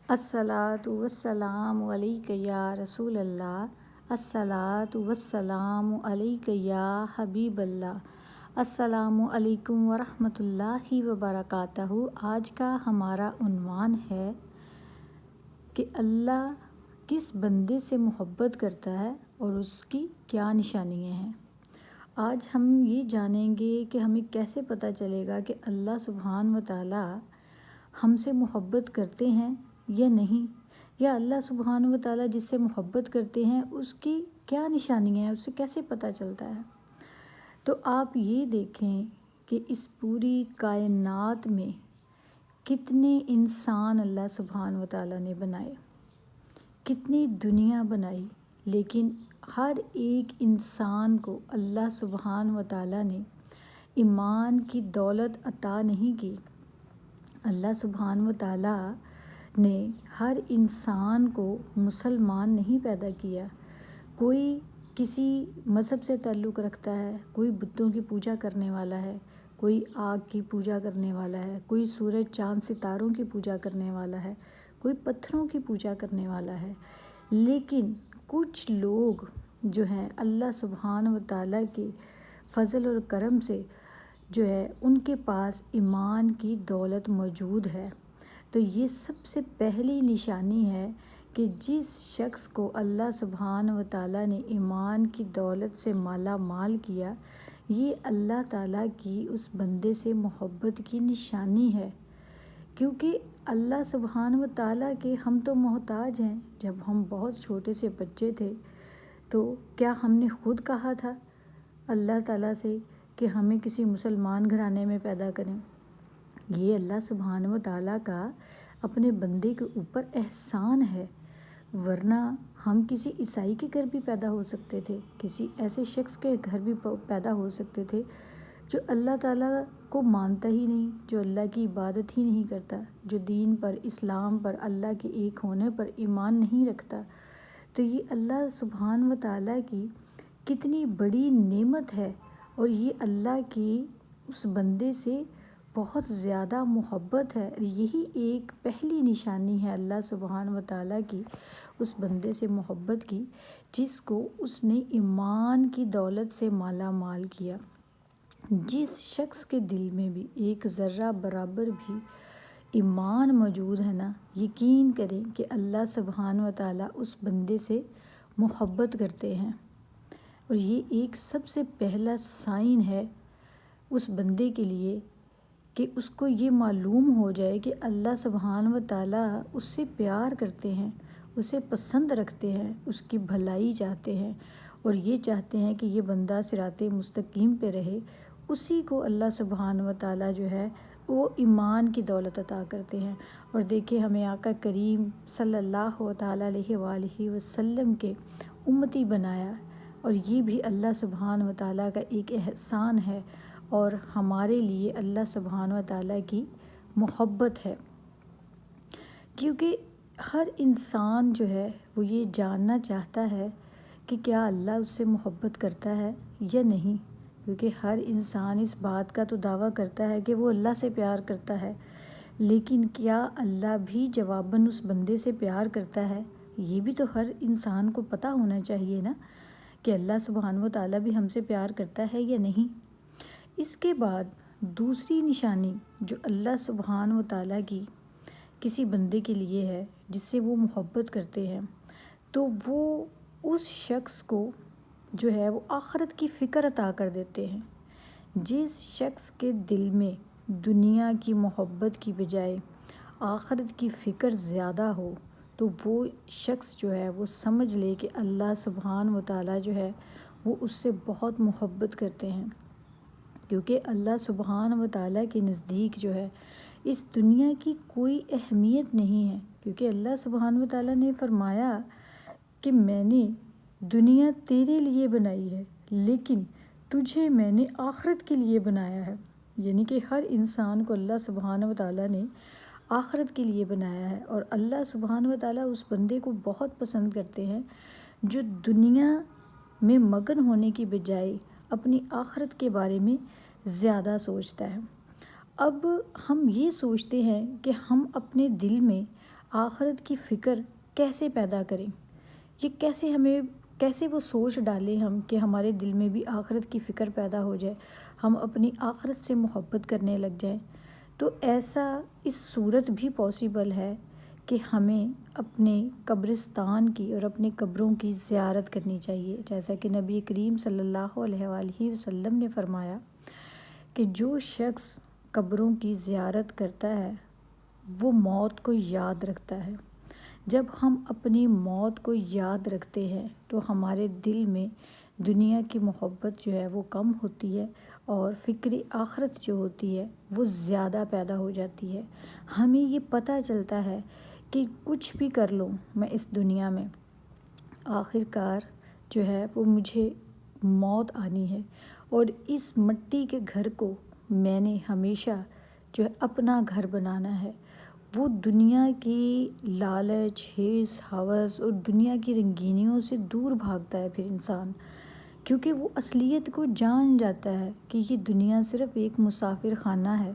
الصلاۃ والسلام علیک یا رسول اللہ، الصلاۃ والسلام علیک یا حبیب اللہ۔ السلام علیکم ورحمۃ اللہ وبرکاتہ۔ آج کا ہمارا عنوان ہے کہ اللہ کس بندے سے محبت کرتا ہے اور اس کی کیا نشانیاں ہیں۔ آج ہم یہ جانیں گے کہ ہمیں کیسے پتہ چلے گا کہ اللہ سبحانہ و تعالی ہم سے محبت کرتے ہیں یا نہیں، یا اللہ سبحانہ و تعالی جس سے محبت کرتے ہیں اس کی کیا نشانیاں ہیں، اسے کیسے پتہ چلتا ہے۔ تو آپ یہ دیکھیں کہ اس پوری کائنات میں کتنے انسان اللہ سبحانہ و تعالی نے بنائے، کتنی دنیا بنائی، لیکن ہر ایک انسان کو اللہ سبحانہ و تعالی نے ایمان کی دولت عطا نہیں کی۔ اللہ سبحانہ و تعالی نے ہر انسان کو مسلمان نہیں پیدا کیا۔ کوئی کسی مذہب سے تعلق رکھتا ہے، کوئی بتوں کی پوجا کرنے والا ہے، کوئی آگ کی پوجا کرنے والا ہے، کوئی سورج چاند ستاروں کی پوجا کرنے والا ہے، کوئی پتھروں کی پوجا کرنے والا ہے، لیکن کچھ لوگ جو ہیں اللہ سبحانہ و تعالیٰ کے فضل اور کرم سے جو ہے ان کے پاس ایمان کی دولت موجود ہے۔ تو یہ سب سے پہلی نشانی ہے کہ جس شخص کو اللہ سبحانہ و تعالیٰ نے ایمان کی دولت سے مالا مال کیا، یہ اللہ تعالیٰ کی اس بندے سے محبت کی نشانی ہے، کیونکہ اللہ سبحانہ و تعالیٰ کے ہم تو محتاج ہیں۔ جب ہم بہت چھوٹے سے بچے تھے تو کیا ہم نے خود کہا تھا اللہ تعالیٰ سے کہ ہمیں کسی مسلمان گھرانے میں پیدا کریں؟ یہ اللہ سبحانہ و تعالیٰ کا اپنے بندے کے اوپر احسان ہے، ورنہ ہم کسی عیسائی کے گھر بھی پیدا ہو سکتے تھے، کسی ایسے شخص کے گھر بھی پیدا ہو سکتے تھے جو اللہ تعالیٰ کو مانتا ہی نہیں، جو اللہ کی عبادت ہی نہیں کرتا، جو دین پر، اسلام پر، اللہ کے ایک ہونے پر ایمان نہیں رکھتا۔ تو یہ اللہ سبحانہ و تعالیٰ کی کتنی بڑی نعمت ہے، اور یہ اللہ کی اس بندے سے بہت زیادہ محبت ہے۔ یہی ایک پہلی نشانی ہے اللہ سبحانہ و تعالیٰ کی اس بندے سے محبت کی، جس کو اس نے ایمان کی دولت سے مالا مال کیا۔ جس شخص کے دل میں بھی ایک ذرہ برابر بھی ایمان موجود ہے نا، یقین کریں کہ اللہ سبحانہ و تعالیٰ اس بندے سے محبت کرتے ہیں، اور یہ ایک سب سے پہلا سائن ہے اس بندے کے لیے کہ اس کو یہ معلوم ہو جائے کہ اللہ سبحانہ و تعالیٰ اس سے پیار کرتے ہیں، اسے پسند رکھتے ہیں، اس کی بھلائی چاہتے ہیں، اور یہ چاہتے ہیں کہ یہ بندہ صراط مستقیم پہ رہے۔ اسی کو اللہ سبحانہ و تعالیٰ جو ہے وہ ایمان کی دولت عطا کرتے ہیں۔ اور دیکھیں ہمیں آقا کریم صلی اللہ تعالیٰ علیہ وآلہ وسلم کے امتی بنایا، اور یہ بھی اللہ سبحانہ و تعالیٰ کا ایک احسان ہے، اور ہمارے لیے اللہ سبحانہ و تعالیٰ کی محبت ہے، کیونکہ ہر انسان جو ہے وہ یہ جاننا چاہتا ہے کہ کیا اللہ اس سے محبت کرتا ہے یا نہیں، کیونکہ ہر انسان اس بات کا تو دعویٰ کرتا ہے کہ وہ اللہ سے پیار کرتا ہے، لیکن کیا اللہ بھی جواباً اس بندے سے پیار کرتا ہے؟ یہ بھی تو ہر انسان کو پتہ ہونا چاہیے نا کہ اللہ سبحانہ و تعالیٰ بھی ہم سے پیار کرتا ہے یا نہیں۔ اس کے بعد دوسری نشانی جو اللہ سبحانہ و تعالیٰ کی کسی بندے کے لیے ہے جس سے وہ محبت کرتے ہیں، تو وہ اس شخص کو جو ہے وہ آخرت کی فکر عطا کر دیتے ہیں۔ جس شخص کے دل میں دنیا کی محبت کی بجائے آخرت کی فکر زیادہ ہو، تو وہ شخص جو ہے وہ سمجھ لے کہ اللہ سبحانہ و تعالیٰ جو ہے وہ اس سے بہت محبت کرتے ہیں، کیونکہ اللہ سبحانہ و تعالیٰ کے نزدیک جو ہے اس دنیا کی کوئی اہمیت نہیں ہے، کیونکہ اللہ سبحانہ و تعالیٰ نے فرمایا کہ میں نے دنیا تیرے لیے بنائی ہے، لیکن تجھے میں نے آخرت کے لیے بنایا ہے۔ یعنی کہ ہر انسان کو اللہ سبحانہ و تعالیٰ نے آخرت کے لیے بنایا ہے، اور اللہ سبحانہ و تعالیٰ اس بندے کو بہت پسند کرتے ہیں جو دنیا میں مگن ہونے کی بجائے اپنی آخرت کے بارے میں زیادہ سوچتا ہے۔ اب ہم یہ سوچتے ہیں کہ ہم اپنے دل میں آخرت کی فکر کیسے پیدا کریں، یہ کیسے وہ سوچ ڈالیں ہم کہ ہمارے دل میں بھی آخرت کی فکر پیدا ہو جائے، ہم اپنی آخرت سے محبت کرنے لگ جائیں۔ تو ایسا اس صورت بھی پاسبل ہے کہ ہمیں اپنے قبرستان کی اور اپنے قبروں کی زیارت کرنی چاہیے، جیسا کہ نبی کریم صلی اللہ علیہ وآلہ وسلم نے فرمایا کہ جو شخص قبروں کی زیارت کرتا ہے وہ موت کو یاد رکھتا ہے۔ جب ہم اپنی موت کو یاد رکھتے ہیں تو ہمارے دل میں دنیا کی محبت جو ہے وہ کم ہوتی ہے اور فکر آخرت جو ہوتی ہے وہ زیادہ پیدا ہو جاتی ہے۔ ہمیں یہ پتہ چلتا ہے کہ کچھ بھی کر لوں میں اس دنیا میں، آخر کار جو ہے وہ مجھے موت آنی ہے، اور اس مٹی کے گھر کو میں نے ہمیشہ جو ہے اپنا گھر بنانا ہے۔ وہ دنیا کی لالچ، حرص، ہوس اور دنیا کی رنگینیوں سے دور بھاگتا ہے پھر انسان، کیونکہ وہ اصلیت کو جان جاتا ہے کہ یہ دنیا صرف ایک مسافر خانہ ہے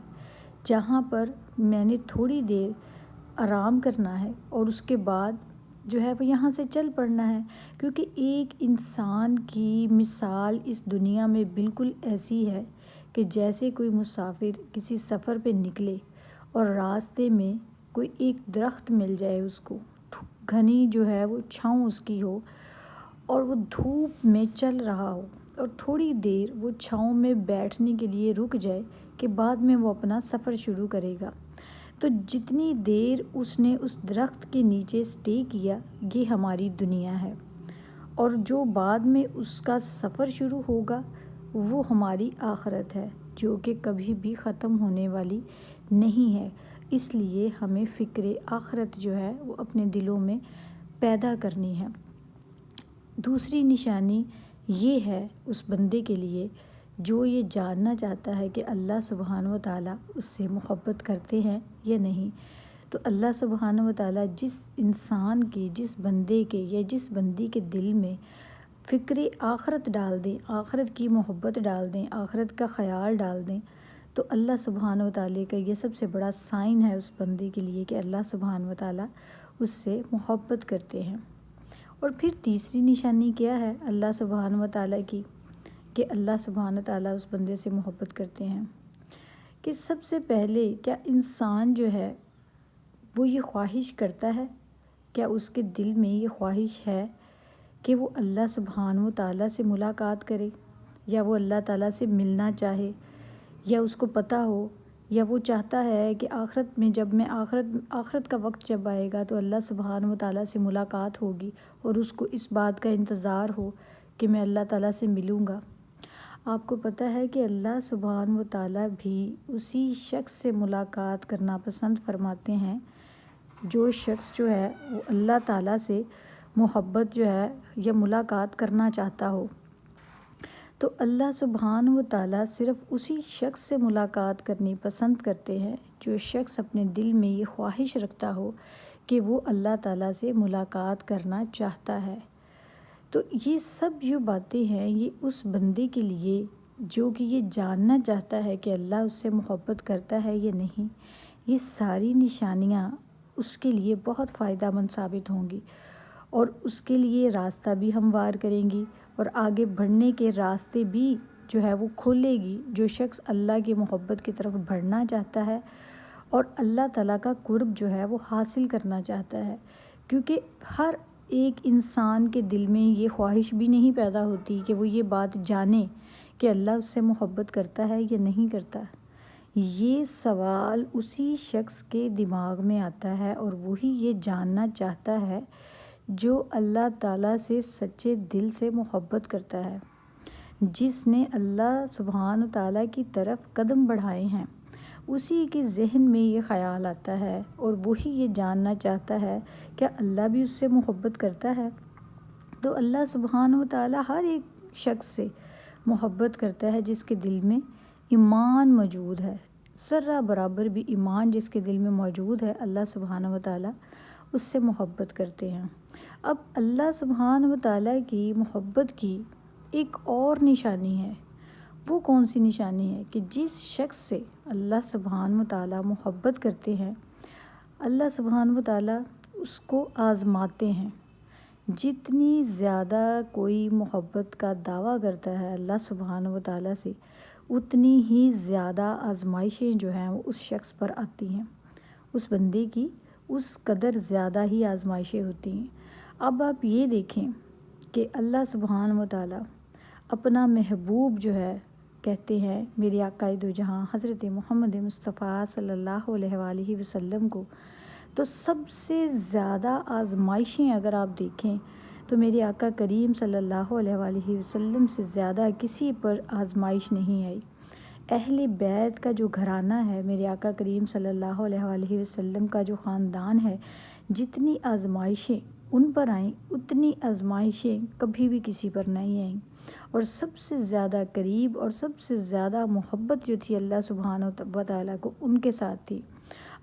جہاں پر میں نے تھوڑی دیر آرام کرنا ہے اور اس کے بعد جو ہے وہ یہاں سے چل پڑنا ہے۔ کیونکہ ایک انسان کی مثال اس دنیا میں بالکل ایسی ہے کہ جیسے کوئی مسافر کسی سفر پہ نکلے اور راستے میں کوئی ایک درخت مل جائے، اس کو گھنی جو ہے وہ چھاؤں اس کی ہو اور وہ دھوپ میں چل رہا ہو اور تھوڑی دیر وہ چھاؤں میں بیٹھنے کے لیے رک جائے کہ بعد میں وہ اپنا سفر شروع کرے گا۔ تو جتنی دیر اس نے اس درخت کے نیچے سٹے کیا، یہ ہماری دنیا ہے، اور جو بعد میں اس کا سفر شروع ہوگا وہ ہماری آخرت ہے، جو کہ کبھی بھی ختم ہونے والی نہیں ہے۔ اس لیے ہمیں فکر آخرت جو ہے وہ اپنے دلوں میں پیدا کرنی ہے۔ دوسری نشانی یہ ہے اس بندے کے لیے جو یہ جاننا چاہتا ہے کہ اللہ سبحانہ و تعالیٰ اس سے محبت کرتے ہیں یا نہیں۔ تو اللہ سبحانہ و تعالیٰ جس انسان کے، جس بندے کے یا جس بندی کے دل میں فکر آخرت ڈال دیں، آخرت کی محبت ڈال دیں، آخرت کا خیال ڈال دیں، تو اللہ سبحانہ و تعالیٰ کا یہ سب سے بڑا سائن ہے اس بندے کے لیے کہ اللہ سبحانہ و تعالیٰ اس سے محبت کرتے ہیں۔ اور پھر تیسری نشانی کیا ہے اللہ سبحانہ و تعالیٰ کی کہ اللہ سبحانہ و تعالیٰ اس بندے سے محبت کرتے ہیں، کہ سب سے پہلے کیا انسان جو ہے وہ یہ خواہش کرتا ہے، کیا اس کے دل میں یہ خواہش ہے کہ وہ اللہ سبحانہ و تعالیٰ سے ملاقات کرے، یا وہ اللہ تعالیٰ سے ملنا چاہے، یا اس کو پتہ ہو، یا وہ چاہتا ہے کہ آخرت میں جب میں آخرت کا وقت جب آئے گا تو اللہ سبحانہ و تعالیٰ سے ملاقات ہوگی اور اس کو اس بات کا انتظار ہو کہ میں اللہ تعالیٰ سے ملوں گا۔ آپ کو پتہ ہے کہ اللہ سبحانہ و تعالیٰ بھی اسی شخص سے ملاقات کرنا پسند فرماتے ہیں جو شخص جو ہے وہ اللہ تعالیٰ سے محبت جو ہے یا ملاقات کرنا چاہتا ہو۔ تو اللہ سبحانہ و تعالیٰ صرف اسی شخص سے ملاقات کرنی پسند کرتے ہیں جو شخص اپنے دل میں یہ خواہش رکھتا ہو کہ وہ اللہ تعالیٰ سے ملاقات کرنا چاہتا ہے۔ تو یہ سب جو باتیں ہیں یہ اس بندے کے لیے جو کہ یہ جاننا چاہتا ہے کہ اللہ اس سے محبت کرتا ہے یا نہیں، یہ ساری نشانیاں اس کے لیے بہت فائدہ مند ثابت ہوں گی، اور اس کے لیے راستہ بھی ہموار کریں گی، اور آگے بڑھنے کے راستے بھی جو ہے وہ کھولے گی۔ جو شخص اللہ کی محبت کی طرف بڑھنا چاہتا ہے اور اللہ تعالیٰ کا قرب جو ہے وہ حاصل کرنا چاہتا ہے، کیونکہ ہر ایک انسان کے دل میں یہ خواہش بھی نہیں پیدا ہوتی کہ وہ یہ بات جانے کہ اللہ اس سے محبت کرتا ہے یا نہیں کرتا۔ یہ سوال اسی شخص کے دماغ میں آتا ہے اور وہی یہ جاننا چاہتا ہے جو اللہ تعالیٰ سے سچے دل سے محبت کرتا ہے، جس نے اللہ سبحانہ تعالیٰ کی طرف قدم بڑھائے ہیں، اسی کے ذہن میں یہ خیال آتا ہے اور وہی یہ جاننا چاہتا ہے کہ اللہ بھی اس سے محبت کرتا ہے۔ تو اللہ سبحانہ تعالیٰ ہر ایک شخص سے محبت کرتا ہے جس کے دل میں ایمان موجود ہے، ذرہ برابر بھی ایمان جس کے دل میں موجود ہے، اللہ سبحانہ تعالیٰ اس سے محبت کرتے ہیں۔ اب اللہ سبحانہ تعالیٰ کی محبت کی ایک اور نشانی ہے، وہ کون سی نشانی ہے کہ جس شخص سے اللہ سبحانہ تعالیٰ محبت کرتے ہیں، اللہ سبحانہ و تعالیٰ اس کو آزماتے ہیں۔ جتنی زیادہ کوئی محبت کا دعویٰ کرتا ہے اللہ سبحانہ و تعالیٰ سے، اتنی ہی زیادہ آزمائشیں جو ہیں وہ اس شخص پر آتی ہیں، اس بندے کی اس قدر زیادہ ہی آزمائشیں ہوتی ہیں۔ اب آپ یہ دیکھیں کہ اللہ سبحانہ و تعالیٰ اپنا محبوب جو ہے کہتے ہیں میرے آقا دو جہاں حضرت محمد مصطفیٰ صلی اللہ علیہ وآلہ وسلم کو، تو سب سے زیادہ آزمائشیں اگر آپ دیکھیں تو میرے آقا کریم صلی اللہ علیہ وآلہ وسلم سے زیادہ کسی پر آزمائش نہیں آئی۔ اہل بیت کا جو گھرانہ ہے، میرے آقا کریم صلی اللہ علیہ وآلہ وسلم کا جو خاندان ہے، جتنی آزمائشیں ان پر آئیں اتنی آزمائشیں کبھی بھی کسی پر نہیں آئیں۔ اور سب سے زیادہ قریب اور سب سے زیادہ محبت جو تھی اللہ سبحانہ و تعالیٰ کو ان کے ساتھ تھی۔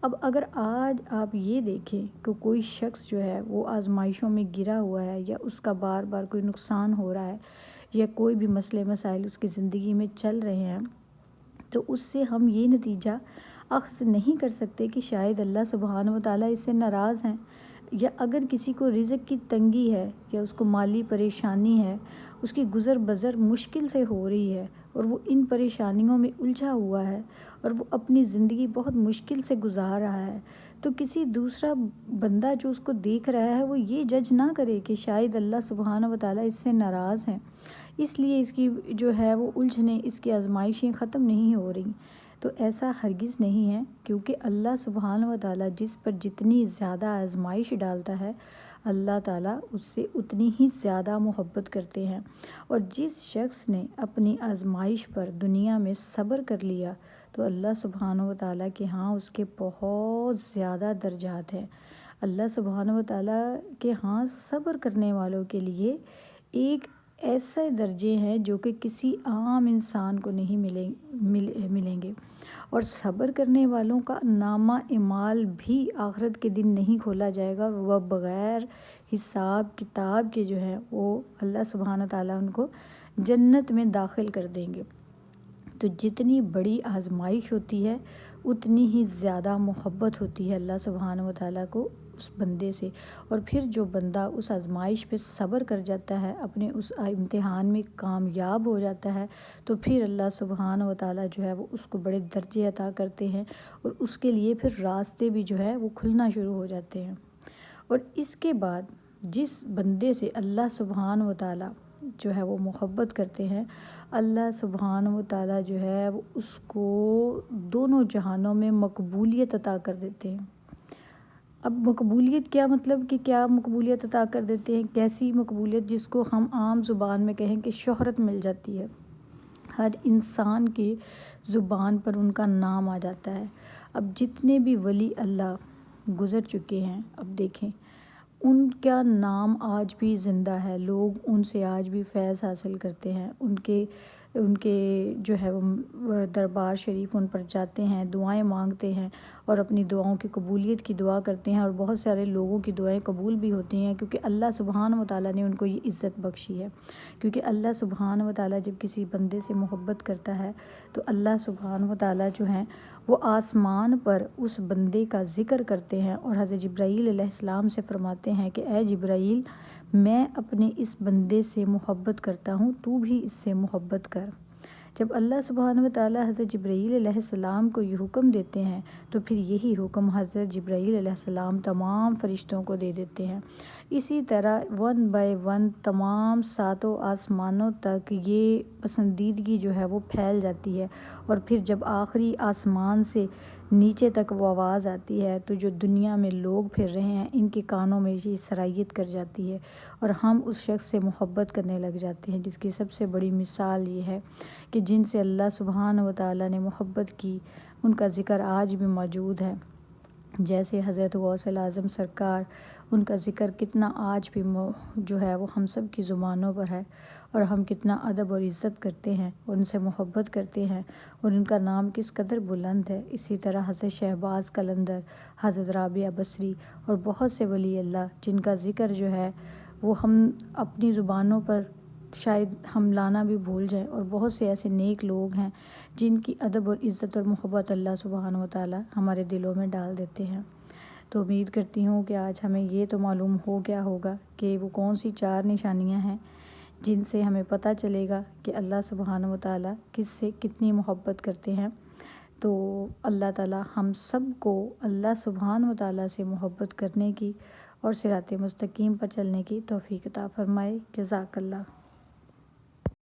اب اگر آج آپ یہ دیکھیں کہ کوئی شخص جو ہے وہ آزمائشوں میں گرا ہوا ہے، یا اس کا بار بار کوئی نقصان ہو رہا ہے، یا کوئی بھی مسئلے مسائل اس کی زندگی میں چل رہے ہیں، تو اس سے ہم یہ نتیجہ اخذ نہیں کر سکتے کہ شاید اللہ سبحانہ و تعالیٰ اس سے ناراض ہیں۔ یا اگر کسی کو رزق کی تنگی ہے، یا اس کو مالی پریشانی ہے، اس کی گزر بسر مشکل سے ہو رہی ہے، اور وہ ان پریشانیوں میں الجھا ہوا ہے، اور وہ اپنی زندگی بہت مشکل سے گزار رہا ہے، تو کسی دوسرا بندہ جو اس کو دیکھ رہا ہے وہ یہ جج نہ کرے کہ شاید اللہ سبحانہ و تعالیٰ اس سے ناراض ہیں، اس لیے اس کی جو ہے وہ الجھنیں، اس کی آزمائشیں ختم نہیں ہو رہی۔ تو ایسا ہرگز نہیں ہے، کیونکہ اللہ سبحانہ و تعالیٰ جس پر جتنی زیادہ آزمائش ڈالتا ہے، اللہ تعالیٰ اس سے اتنی ہی زیادہ محبت کرتے ہیں۔ اور جس شخص نے اپنی آزمائش پر دنیا میں صبر کر لیا، تو اللہ سبحانہ و تعالیٰ کے ہاں اس کے بہت زیادہ درجات ہیں۔ اللہ سبحانہ و تعالیٰ کے ہاں صبر کرنے والوں کے لیے ایک ایسے درجے ہیں جو کہ کسی عام انسان کو نہیں ملیں گے، اور صبر کرنے والوں کا نامہ اعمال بھی آخرت کے دن نہیں کھولا جائے گا، وہ بغیر حساب کتاب کے جو ہے وہ اللہ سبحانہ تعالیٰ ان کو جنت میں داخل کر دیں گے۔ تو جتنی بڑی آزمائش ہوتی ہے اتنی ہی زیادہ محبت ہوتی ہے اللہ سبحانہ و تعالیٰ کو اس بندے سے۔ اور پھر جو بندہ اس آزمائش پہ صبر کر جاتا ہے، اپنے اس امتحان میں کامیاب ہو جاتا ہے، تو پھر اللہ سبحانہ و تعالیٰ جو ہے وہ اس کو بڑے درجے عطا کرتے ہیں، اور اس کے لیے پھر راستے بھی جو ہے وہ کھلنا شروع ہو جاتے ہیں۔ اور اس کے بعد جس بندے سے اللہ سبحانہ و تعالیٰ جو ہے وہ محبت کرتے ہیں، اللہ سبحانہ و تعالیٰ جو ہے وہ اس کو دونوں جہانوں میں مقبولیت عطا کر دیتے ہیں۔ اب مقبولیت کیا مطلب کہ کیا مقبولیت عطا کر دیتے ہیں؟ کیسی مقبولیت؟ جس کو ہم عام زبان میں کہیں کہ شہرت مل جاتی ہے، ہر انسان کے زبان پر ان کا نام آ جاتا ہے۔ اب جتنے بھی ولی اللہ گزر چکے ہیں، اب دیکھیں ان کا نام آج بھی زندہ ہے، لوگ ان سے آج بھی فیض حاصل کرتے ہیں، ان کے جو ہے وہ دربار شریف ان پر جاتے ہیں، دعائیں مانگتے ہیں، اور اپنی دعاؤں کی قبولیت کی دعا کرتے ہیں، اور بہت سارے لوگوں کی دعائیں قبول بھی ہوتی ہیں، کیونکہ اللہ سبحانہ و تعالیٰ نے ان کو یہ عزت بخشی ہے۔ کیونکہ اللہ سبحانہ و تعالیٰ جب کسی بندے سے محبت کرتا ہے تو اللہ سبحانہ و تعالیٰ جو ہیں وہ آسمان پر اس بندے کا ذکر کرتے ہیں، اور حضرت جبرائیل علیہ السلام سے فرماتے ہیں کہ اے جبرائیل، میں اپنے اس بندے سے محبت کرتا ہوں، تو بھی اس سے محبت کر۔ جب اللہ سبحانہ و تعالیٰ حضرت جبرائیل علیہ السلام کو یہ حکم دیتے ہیں، تو پھر یہی حکم حضرت جبرائیل علیہ السلام تمام فرشتوں کو دے دیتے ہیں۔ اسی طرح 1 بائی 1 تمام ساتوں آسمانوں تک یہ پسندیدگی جو ہے وہ پھیل جاتی ہے، اور پھر جب آخری آسمان سے نیچے تک وہ آواز آتی ہے، تو جو دنیا میں لوگ پھر رہے ہیں ان کے کانوں میں یہ سرایت کر جاتی ہے، اور ہم اس شخص سے محبت کرنے لگ جاتے ہیں، جس کی سب سے بڑی مثال یہ ہے کہ جن سے اللہ سبحانہ و تعالیٰ نے محبت کی ان کا ذکر آج بھی موجود ہے، جیسے حضرت غوث الاعظم سرکار، ان کا ذکر کتنا آج بھی جو ہے وہ ہم سب کی زبانوں پر ہے، اور ہم کتنا ادب اور عزت کرتے ہیں، اور ان سے محبت کرتے ہیں، اور ان کا نام کس قدر بلند ہے۔ اسی طرح حضرت شہباز قلندر، حضرت رابعہ بصری، اور بہت سے ولی اللہ جن کا ذکر جو ہے وہ ہم اپنی زبانوں پر شاید ہم لانا بھی بھول جائیں، اور بہت سے ایسے نیک لوگ ہیں جن کی ادب اور عزت اور محبت اللہ سبحانہ و تعالیٰ ہمارے دلوں میں ڈال دیتے ہیں۔ تو امید کرتی ہوں کہ آج ہمیں یہ تو معلوم ہو گیا ہوگا کہ وہ کون سی 4 نشانیاں ہیں جن سے ہمیں پتہ چلے گا کہ اللہ سبحانہ و تعالیٰ کس سے کتنی محبت کرتے ہیں۔ تو اللہ تعالیٰ ہم سب کو اللہ سبحانہ و تعالیٰ سے محبت کرنے کی اور صراط مستقیم پر چلنے کی توفیق عطا فرمائے۔ جزاک اللہ۔